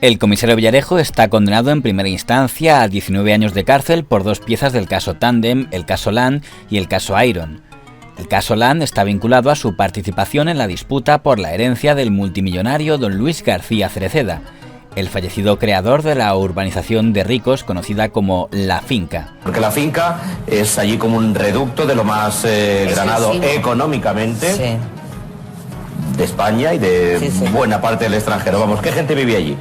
El comisario Villarejo está condenado en primera instancia a 19 años de cárcel por dos piezas del caso Tandem, el caso Land y el caso Iron. El caso Land está vinculado a su participación en la disputa por la herencia del multimillonario don Luis García Cereceda, el fallecido creador de la urbanización de ricos conocida como La Finca. Porque La Finca es allí como un reducto de lo más granado económicamente de España y de buena parte del extranjero. Vamos, ¿qué gente vivía allí?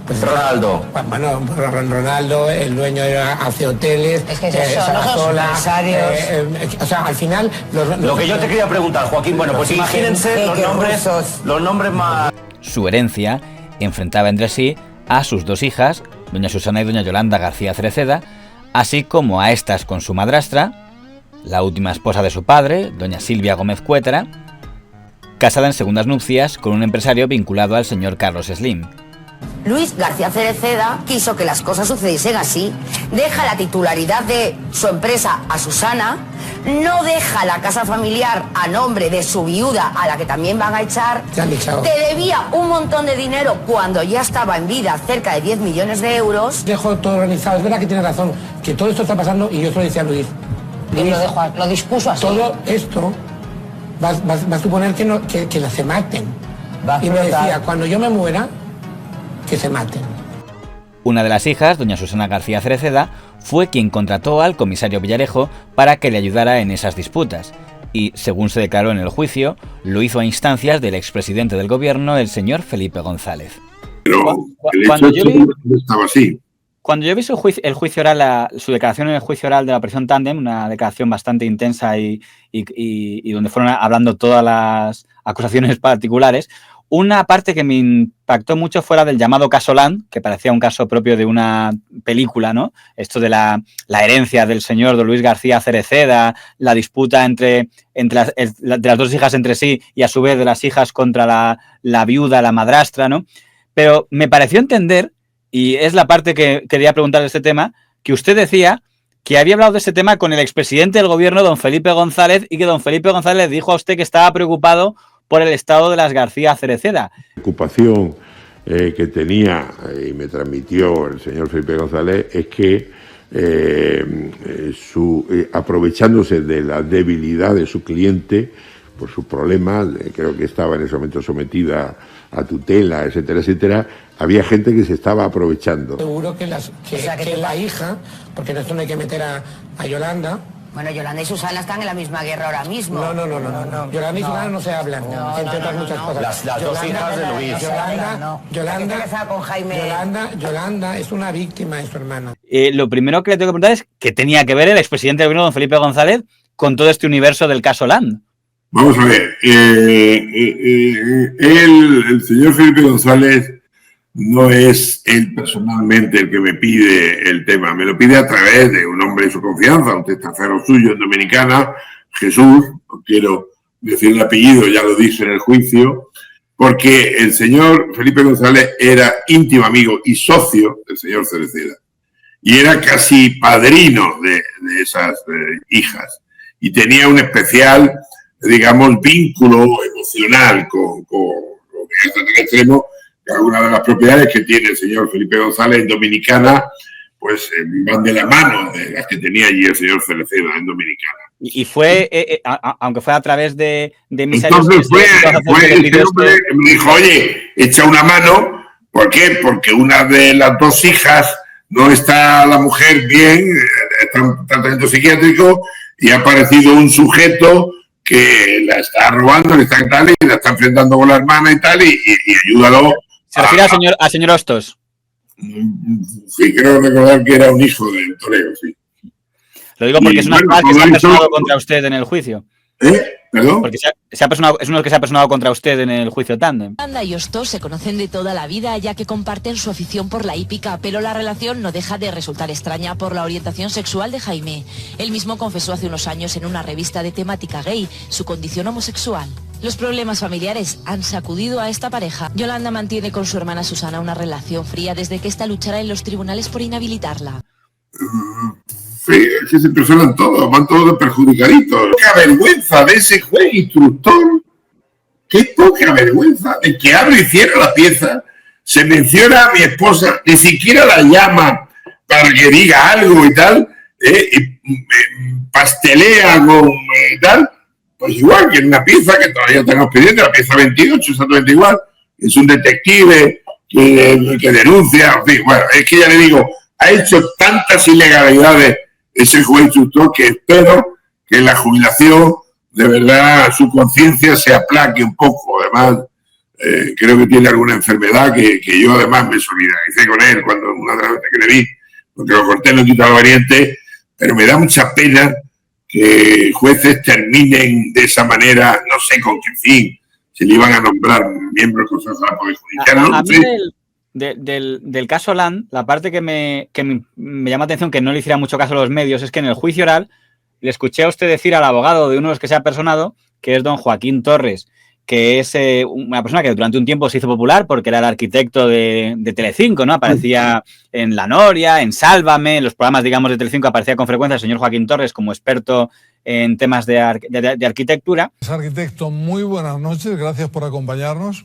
Pues Ronaldo. Bueno, Ronaldo, el dueño hace hoteles, es que Sarasola, o sea, al final... Lo que yo te quería preguntar, Joaquín, bueno, pues imagínense los nombres más... Su herencia enfrentaba entre sí a sus dos hijas, doña Susana y doña Yolanda García Cereceda, así como a estas con su madrastra, la última esposa de su padre, doña Silvia Gómez Cuétara, casada en segundas nupcias con un empresario vinculado al señor Carlos Slim. Luis García Cereceda quiso que las cosas sucediesen así. Deja la titularidad de su empresa a Susana, no deja la casa familiar a nombre de su viuda, a la que también van a echar. Te debía un montón de dinero cuando ya estaba en vida, cerca de 10 millones de euros. Dejo todo organizado, es verdad que tiene razón, que todo esto está pasando y yo se lo decía a Luis. Lo dispuso así. Todo esto va a suponer que se maten. Y me decía, cuando yo me muera, que se maten. Una de las hijas, doña Susana García Cereceda, fue quien contrató al comisario Villarejo para que le ayudara en esas disputas. Y, según se declaró en el juicio, lo hizo a instancias del expresidente del gobierno, el señor Felipe González. Pero cuando yo vi el juicio oral, su declaración en el juicio oral de la operación Tandem, una declaración bastante intensa y donde fueron hablando todas las acusaciones particulares, una parte que me impactó mucho fue la del llamado caso Land, que parecía un caso propio de una película, ¿no? Esto de la herencia del señor don Luis García Cereceda, la disputa de las dos hijas entre sí y a su vez de las hijas contra la viuda, la madrastra, ¿no? Pero me pareció entender, y es la parte que quería preguntar de este tema, que usted decía que había hablado de este tema con el expresidente del gobierno, don Felipe González, y que don Felipe González dijo a usted que estaba preocupado por el estado de las García Cereceda. La preocupación que tenía y me transmitió el señor Felipe González es que aprovechándose de la debilidad de su cliente por sus problemas, creo que estaba en ese momento sometida a tutela, etcétera, etcétera, había gente que se estaba aprovechando. Seguro que la hija, porque en esto no hay que meter a Yolanda. Bueno, Yolanda y Susana están en la misma guerra ahora mismo. No. Yolanda y Susana no se hablan, entre otras muchas cosas. Las dos hijas de Luis. Yolanda, con Jaime. Yolanda es una víctima de su hermana. Lo primero que le tengo que preguntar es qué tenía que ver el expresidente del gobierno, don Felipe González, con todo este universo del caso Land. Vamos a ver, el señor Felipe González no es él personalmente el que me pide el tema, me lo pide a través de un hombre de su confianza, un testaferro suyo en Dominicana, Jesús, no quiero decir el apellido, ya lo dice en el juicio, porque el señor Felipe González era íntimo amigo y socio del señor Cereceda, y era casi padrino de esas hijas, y tenía un especial, digamos, vínculo emocional con lo que es el extremo. Algunas de las propiedades que tiene el señor Felipe González en Dominicana, pues van de la mano de las que tenía allí el señor Cereceda en Dominicana. Y fue, aunque fue a través de emisario... Entonces fue este hombre que me dijo, oye, echa una mano. ¿Por qué? Porque una de las dos hijas no está la mujer bien, está en tratamiento psiquiátrico y ha aparecido un sujeto que la está robando, le está tal y la está enfrentando con la hermana y tal, y ayúdalo. ¿Se refiere al señor Hostos? Sí, creo recordar que era un hijo del toreo, sí. Lo digo porque es una cosa que se ha personado contra usted en el juicio. ¿Perdón? Porque es uno que se ha personado contra usted en el juicio Tandem. Yolanda y Hostos se conocen de toda la vida, ya que comparten su afición por la hípica, pero la relación no deja de resultar extraña por la orientación sexual de Jaime. Él mismo confesó hace unos años en una revista de temática gay su condición homosexual. Los problemas familiares han sacudido a esta pareja. Yolanda mantiene con su hermana Susana una relación fría desde que ésta luchará en los tribunales por inhabilitarla. Sí, es que se personan todos, van todos de perjudicaditos. ¡Qué vergüenza de ese juez instructor! ¡Qué poca vergüenza de que abre y cierra la pieza se menciona a mi esposa, ni siquiera la llama para que diga algo y tal, pastelea con tal, pues igual que en una pieza que todavía tenemos pendiente, la pieza 28, exactamente igual, es un detective que denuncia, en fin, bueno, es que ya le digo, ha hecho tantas ilegalidades ese juez instructor que espero que en la jubilación, de verdad, su conciencia se aplaque un poco. Además, creo que tiene alguna enfermedad que yo además me solidaricé con él cuando una de las veces que le vi, porque lo corté no quita lo valiente, pero me da mucha pena que jueces terminen de esa manera, no sé con qué fin, se le iban a nombrar miembros del Consejo de la Poder Judicial. ¿No? A mí del caso Land, la parte que me llama la atención, que no le hiciera mucho caso a los medios, es que en el juicio oral le escuché a usted decir al abogado de uno de los que se ha personado, que es don Joaquín Torres, que es una persona que durante un tiempo se hizo popular porque era el arquitecto de Telecinco, ¿no? Aparecía en La Noria, en Sálvame, en los programas, digamos, de Telecinco aparecía con frecuencia el señor Joaquín Torres como experto en temas de arquitectura. Arquitecto, muy buenas noches, gracias por acompañarnos.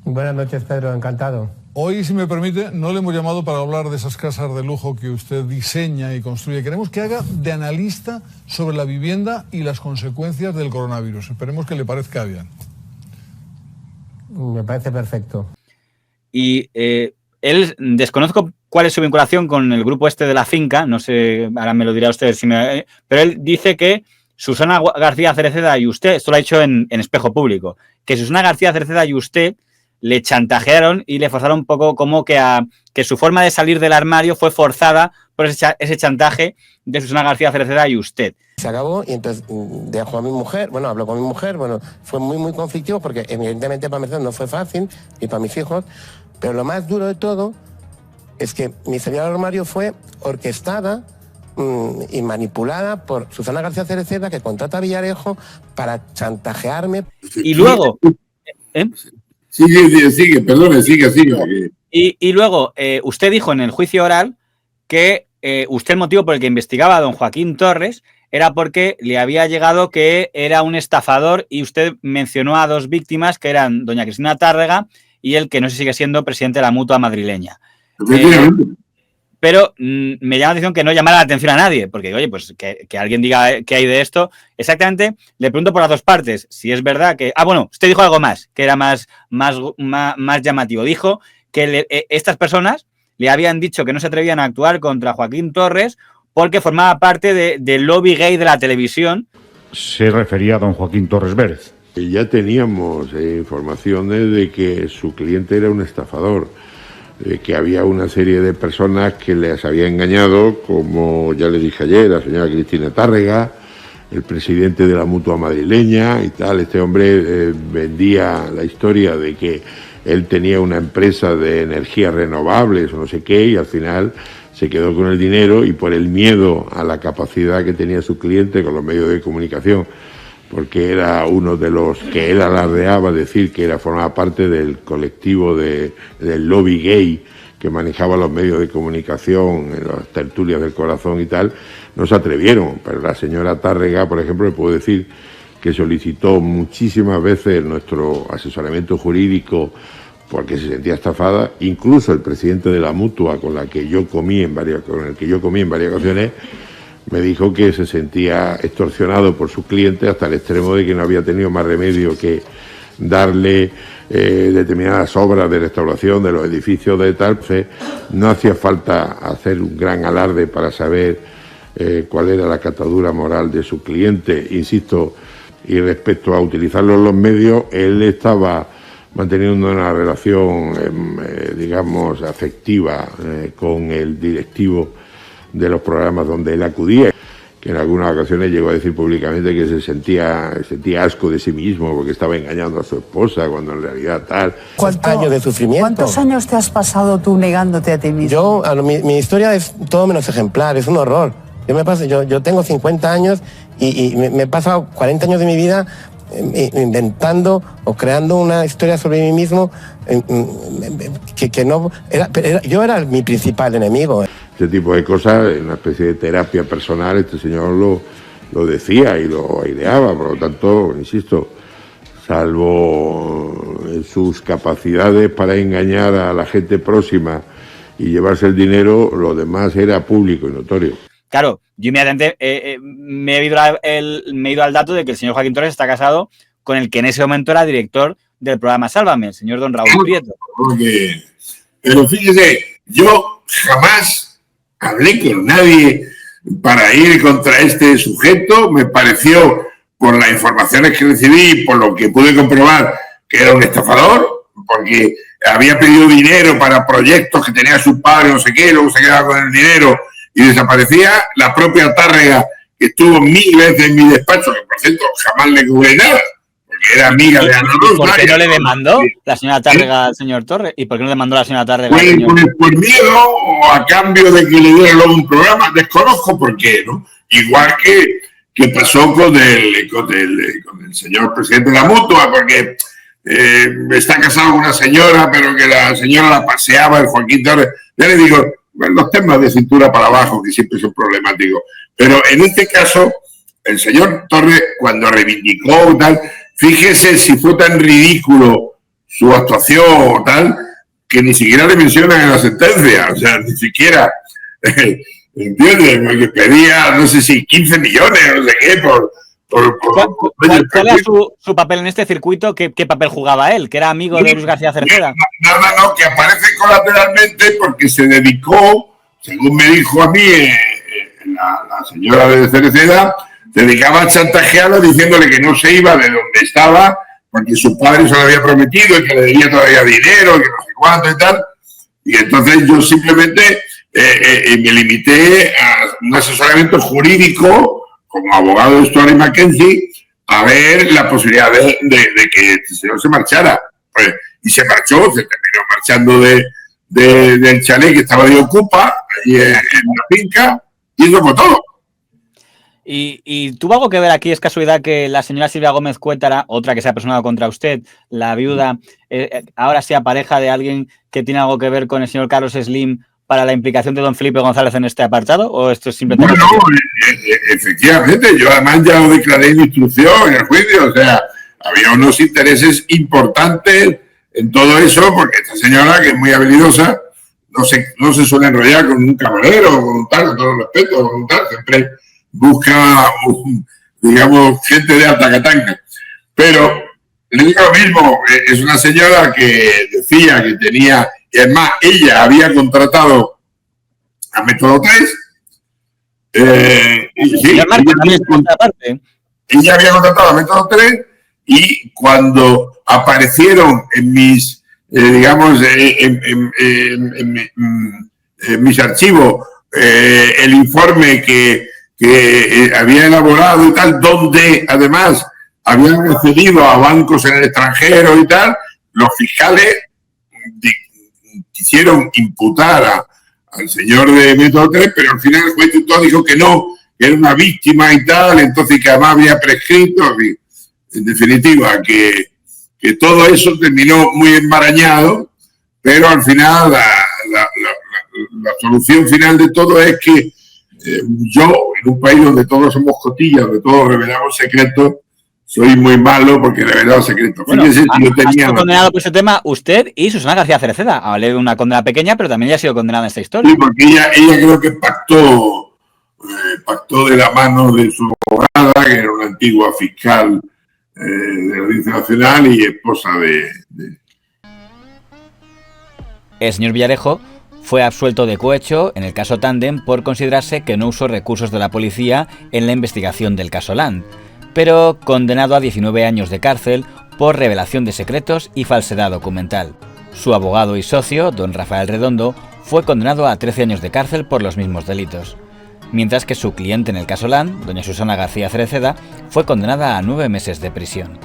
Buenas noches, Pedro, encantado. Hoy, si me permite, no le hemos llamado para hablar de esas casas de lujo que usted diseña y construye. Queremos que haga de analista sobre la vivienda y las consecuencias del coronavirus. Esperemos que le parezca bien. Me parece perfecto. Y él, desconozco cuál es su vinculación con el grupo este de la finca, no sé, ahora me lo dirá usted, pero él dice que Susana García Cereceda y usted, esto lo ha dicho en Espejo Público, que Susana García Cereceda y usted le chantajearon y le forzaron un poco como que su forma de salir del armario fue forzada por ese chantaje de Susana García Cereceda y usted. Se acabó y entonces dejó a mi mujer, habló con mi mujer, fue muy conflictivo porque evidentemente para Mercedes no fue fácil y para mis hijos, pero lo más duro de todo es que mi salida del armario fue orquestada y manipulada por Susana García Cereceda, que contrata a Villarejo para chantajearme. Y luego... Sigue, perdone, sigue. Y luego, usted dijo en el juicio oral que usted el motivo por el que investigaba a don Joaquín Torres era porque le había llegado que era un estafador y usted mencionó a dos víctimas que eran doña Cristina Tárrega y el que no sé si sigue siendo presidente de la Mutua madrileña. Pero me llama la atención que no llamara la atención a nadie, porque, oye, pues que alguien diga qué hay de esto. Exactamente, le pregunto por las dos partes, si es verdad que... bueno, usted dijo algo más, que era más llamativo. Dijo que estas personas le habían dicho que no se atrevían a actuar contra Joaquín Torres porque formaba parte del lobby gay de la televisión. Se refería a don Joaquín Torres Vélez. Ya teníamos informaciones de que su cliente era un estafador, de que había una serie de personas que les había engañado, como ya le dije ayer, la señora Cristina Tárrega, el presidente de la Mutua madrileña y tal. Este hombre vendía la historia de que él tenía una empresa de energías renovables o no sé qué, y al final se quedó con el dinero, y por el miedo a la capacidad que tenía su cliente con los medios de comunicación, porque era uno de los que él alardeaba decir que formaba parte del colectivo del lobby gay que manejaba los medios de comunicación en las tertulias del corazón y tal, no se atrevieron. Pero la señora Tárrega, por ejemplo, le puedo decir que solicitó muchísimas veces nuestro asesoramiento jurídico porque se sentía estafada. Incluso el presidente de la Mutua, con el que yo comí en varias ocasiones, me dijo que se sentía extorsionado por sus clientes hasta el extremo de que no había tenido más remedio que darle determinadas obras de restauración de los edificios de tal. No hacía falta hacer un gran alarde para saber cuál era la catadura moral de su cliente, insisto. Y respecto a utilizarlo en los medios, él estaba manteniendo una relación, digamos, afectiva con el directivo de los programas donde él acudía, que en algunas ocasiones llegó a decir públicamente que se sentía asco de sí mismo porque estaba engañando a su esposa, cuando en realidad tal. Años de sufrimiento. ¿Cuántos años te has pasado tú negándote a ti mismo? Mi historia es todo menos ejemplar, es un horror. Yo tengo 50 años y me he pasado 40 años de mi vida inventando o creando una historia sobre mí mismo que no... yo era mi principal enemigo. Este tipo de cosas, una especie de terapia personal, este señor lo decía y lo aireaba, por lo tanto, insisto, salvo sus capacidades para engañar a la gente próxima y llevarse el dinero, lo demás era público y notorio. Claro, yo inmediatamente me he ido al dato de que el señor Joaquín Torres está casado con el que en ese momento era director del programa Sálvame, el señor don Raúl Prieto. Pero fíjese, yo jamás hablé con nadie para ir contra este sujeto. Me pareció, por las informaciones que recibí y por lo que pude comprobar, que era un estafador, porque había pedido dinero para proyectos que tenía su padre, no sé qué, luego se quedaba con el dinero y desaparecía. La propia Tárrega, que estuvo 1000 veces en mi despacho, que por cierto jamás le cobré nada, porque era amiga de Ana Rosa. ¿Por qué no le demandó la señora Tárrega al señor Torres? ¿Y por qué no demandó la señora Tárrega al señor? Por miedo o a cambio de que le diera luego un programa, desconozco por qué, ¿no? Igual que pasó con el señor presidente de la Mutua, porque está casado con una señora, pero que la señora la paseaba, el Joaquín Torres. Ya le digo, bueno, los temas de cintura para abajo, que siempre son problemáticos. Pero en este caso, el señor Torres, cuando reivindicó tal, fíjese si fue tan ridículo su actuación o tal, que ni siquiera le mencionan en la sentencia. O sea, ni siquiera, ¿entiendes? Porque pedía, no sé si 15 millones, no sé qué, ¿Cuál era su papel en este circuito? ¿Qué papel jugaba él? ¿Que era amigo de Luis García Cerceda? No, que aparece colateralmente porque se dedicó, según me dijo a mí la señora de Cerceda, se dedicaba a chantajearlo diciéndole que no se iba de donde estaba porque su padre se lo había prometido y que le debía todavía dinero y que no sé cuánto y tal. Y entonces yo simplemente me limité a un asesoramiento jurídico como abogado de Story Mackenzie, a ver la posibilidad de que este señor se marchara. Pues, y se marchó, se terminó marchando del chalet que estaba de Ocupa, allí en la finca, y eso fue todo. ¿Y tuvo algo que ver aquí? ¿Es casualidad que la señora Silvia Gómez Cuétara, otra que se ha personado contra usted, la viuda, ahora sea pareja de alguien que tiene algo que ver con el señor Carlos Slim para la implicación de don Felipe González en este apartado? ¿O esto es simplemente...? Bueno, efectivamente, yo además ya lo declaré en instrucción, en el juicio, o sea, había unos intereses importantes en todo eso, porque esta señora, que es muy habilidosa, no se suele enrollar con un camarero, con un tal, con todo el respeto, con un tal, siempre busca, digamos, gente de alta catanga. Pero le digo lo mismo, es una señora que decía que tenía, y además ella había contratado a Método 3. Ella había contratado a Método 3 y cuando aparecieron en mis, digamos, en mis archivos el informe que había elaborado y tal, donde además habían accedido a bancos en el extranjero y tal, los fiscales quisieron imputar al señor de Método 3, pero al final el juez tutor dijo que no, que era una víctima y tal, entonces que además había prescrito, en definitiva, que todo eso terminó muy embarañado, pero al final la solución final de todo es que yo, en un país donde todos somos cotillas, donde todos revelamos secretos, soy muy malo porque he revelado secretos. Bueno, fíjese, si yo tenía... Ha sido condenado por ese tema usted y Susana García Cerceda. Hablé de una condena pequeña, pero también ya ha sido condenada en esta historia. Sí, porque ella creo que pactó de la mano de su abogada, que era una antigua fiscal de la Audiencia Nacional y esposa de... El señor Villarejo fue absuelto de cohecho en el caso Tandem por considerarse que no usó recursos de la policía en la investigación del caso Land, pero condenado a 19 años de cárcel por revelación de secretos y falsedad documental. Su abogado y socio, don Rafael Redondo, fue condenado a 13 años de cárcel por los mismos delitos, mientras que su cliente en el caso Land, doña Susana García Cerceda, fue condenada a 9 meses de prisión.